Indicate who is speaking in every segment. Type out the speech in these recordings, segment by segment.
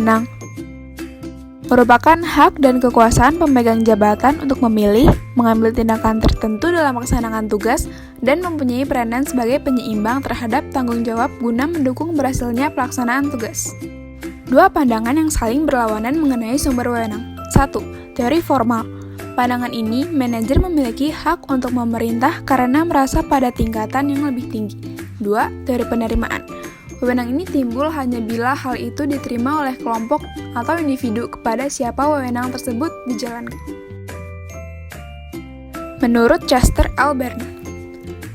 Speaker 1: wewenang merupakan hak dan kekuasaan pemegang jabatan untuk memilih, mengambil tindakan tertentu dalam melaksanakan tugas, dan mempunyai peranan sebagai penyeimbang terhadap tanggung jawab guna mendukung berhasilnya pelaksanaan tugas. Dua pandangan yang saling berlawanan mengenai sumber wewenang. 1. Teori formal. Pandangan ini, manajer memiliki hak untuk memerintah karena merasa pada tingkatan yang lebih tinggi. 2. Teori penerimaan. Wewenang ini timbul hanya bila hal itu diterima oleh kelompok atau individu kepada siapa wewenang tersebut dijalankan. Menurut Chester L. Bernard,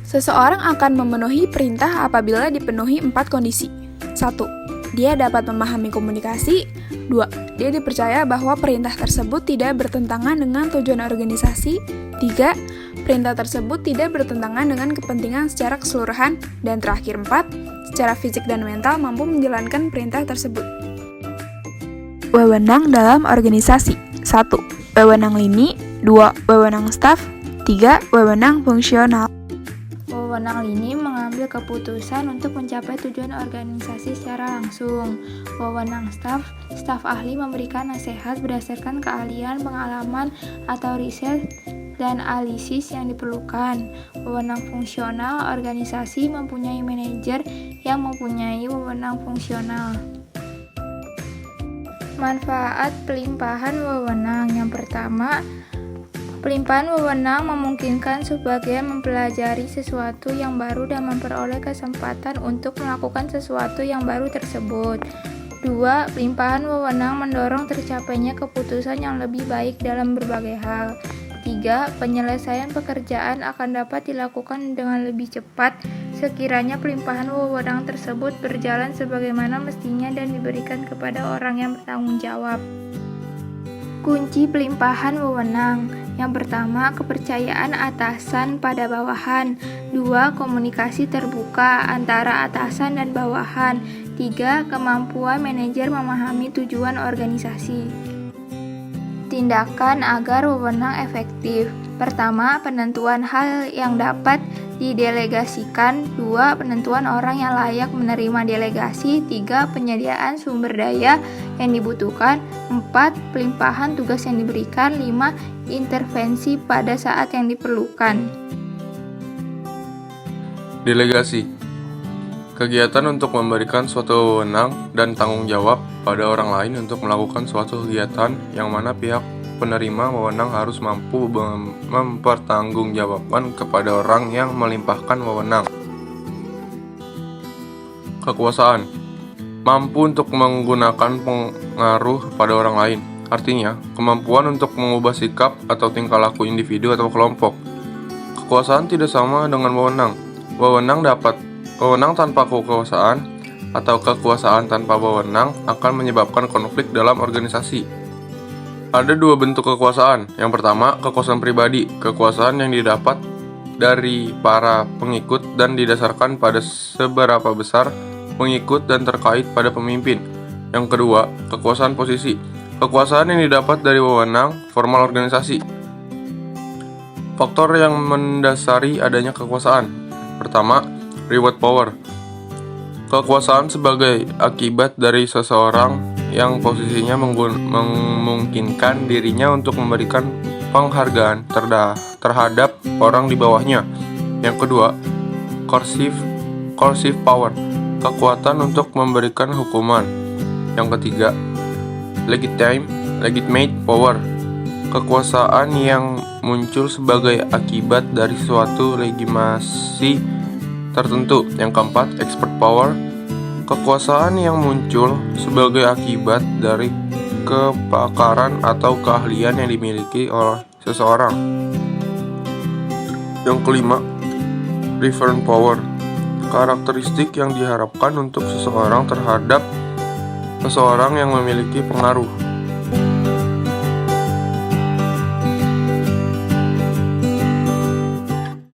Speaker 1: seseorang akan memenuhi perintah apabila dipenuhi 4 kondisi. 1. Dia dapat memahami komunikasi. 2. Dia dipercaya bahwa perintah tersebut tidak bertentangan dengan tujuan organisasi. 3. Perintah tersebut tidak bertentangan dengan kepentingan secara keseluruhan. Dan terakhir 4. Secara fisik dan mental mampu menjalankan perintah tersebut. Wewenang dalam organisasi. 1. Wewenang lini. 2. Wewenang staf. 3. Wewenang fungsional.
Speaker 2: Wewenang lini mengambil keputusan untuk mencapai tujuan organisasi secara langsung. Wewenang staf ahli memberikan nasihat berdasarkan keahlian, pengalaman, atau riset dan analisis yang diperlukan. Wewenang fungsional, organisasi mempunyai manajer yang mempunyai wewenang fungsional. Manfaat pelimpahan wewenang. Yang pertama, pelimpahan wewenang memungkinkan sebagian mempelajari sesuatu yang baru dan memperoleh kesempatan untuk melakukan sesuatu yang baru tersebut. 2. Pelimpahan wewenang mendorong tercapainya keputusan yang lebih baik dalam berbagai hal. 3. Penyelesaian pekerjaan akan dapat dilakukan dengan lebih cepat sekiranya pelimpahan wewenang tersebut berjalan sebagaimana mestinya dan diberikan kepada orang yang bertanggung jawab. Kunci pelimpahan wewenang. Yang pertama, kepercayaan atasan pada bawahan. 2. Komunikasi terbuka antara atasan dan bawahan. 3. Kemampuan manajer memahami tujuan organisasi. Tindakan agar wewenang efektif. Pertama, penentuan hal yang dapat didelegasikan. 2. Penentuan orang yang layak menerima delegasi. 3. Penyediaan sumber daya yang dibutuhkan. 4. Pelimpahan tugas yang diberikan. 5. Intervensi pada saat yang diperlukan.
Speaker 3: Delegasi. Kegiatan untuk memberikan suatu wewenang dan tanggung jawab pada orang lain untuk melakukan suatu kegiatan yang mana pihak penerima wewenang harus mampu mempertanggungjawabkan kepada orang yang melimpahkan wewenang. Kekuasaan. Mampu untuk menggunakan pengaruh pada orang lain. Artinya, kemampuan untuk mengubah sikap atau tingkah laku individu atau kelompok. Kekuasaan tidak sama dengan wewenang. Wewenang tanpa kekuasaan atau kekuasaan tanpa wewenang akan menyebabkan konflik dalam organisasi. Ada dua bentuk kekuasaan. Yang pertama, kekuasaan pribadi, kekuasaan yang didapat dari para pengikut dan didasarkan pada seberapa besar pengikut dan terkait pada pemimpin. Yang kedua, kekuasaan posisi, kekuasaan yang didapat dari wewenang formal organisasi. Faktor yang mendasari adanya kekuasaan. Pertama, reward power. Kekuasaan sebagai akibat dari seseorang yang posisinya memungkinkan dirinya untuk memberikan penghargaan terhadap orang di bawahnya. Yang kedua, coercive power. Kekuatan untuk memberikan hukuman. Yang ketiga, legitimate power. Kekuasaan yang muncul sebagai akibat dari suatu legitimasi tertentu. Yang keempat, expert power. Kekuasaan yang muncul sebagai akibat dari kepakaran atau keahlian yang dimiliki oleh seseorang. Yang kelima, referent power. Karakteristik yang diharapkan untuk seseorang terhadap seseorang yang memiliki pengaruh.